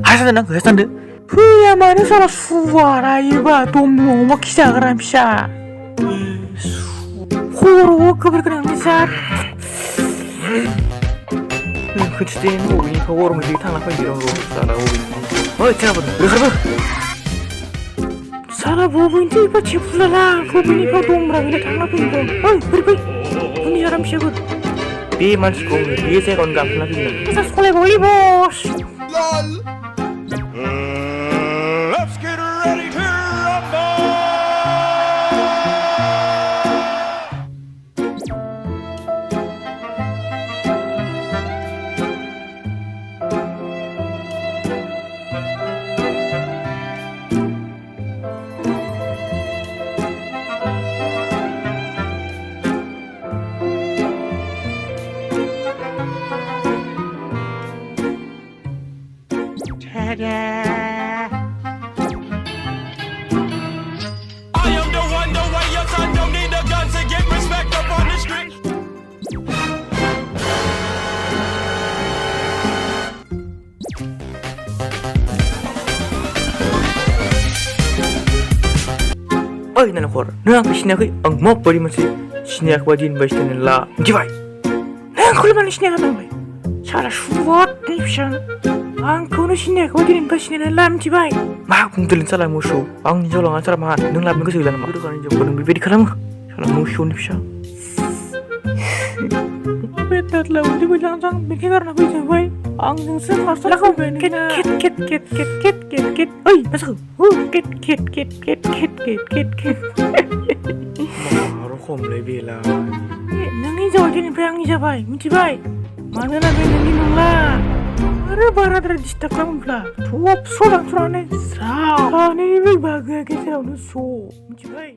하산드 난 하산드 그야말로 서로 수와라이바 동무 먹기 시작을 피샤 호로 그걸 그냥 미사 그치대는 오빈이 호로 무지 탕락을 이런 거 살아 오빈 지나보다 사라 보빈이 이거 집불라라 보빈이 거 동무라고 탕락을 이거 그리고 분이 사람 피하고 비만 시고 비에세 건가 탕락을 이거 스콜레 볼리보스 Let's get ready to rumble! 나는 호러 너랑 신약의 엉먹 버리면서 신약 와딘 버시는 라 기바이 난 콜만 신약 하면 왜 사라 수වත් 립션 안 코너 신약 와딘 버시는 람 기바이 막 공들린 사람 무쇼 ang 저랑한 사람 한 능라면 그 소리라는 말 그러는 저 그런 비비리 카람 사람 무쇼 립션 betul lah udah bilang sang bikin karena gue coba angin sekarang lah kau main kit oi masuk kit baru kau mulai bilang nanti jauh jadi perang ni siapa minci bay mana lah main nanti nunglah ada barat ada di setiap kamu lah tuap surang surane sah ini bagai kita udah so minci bay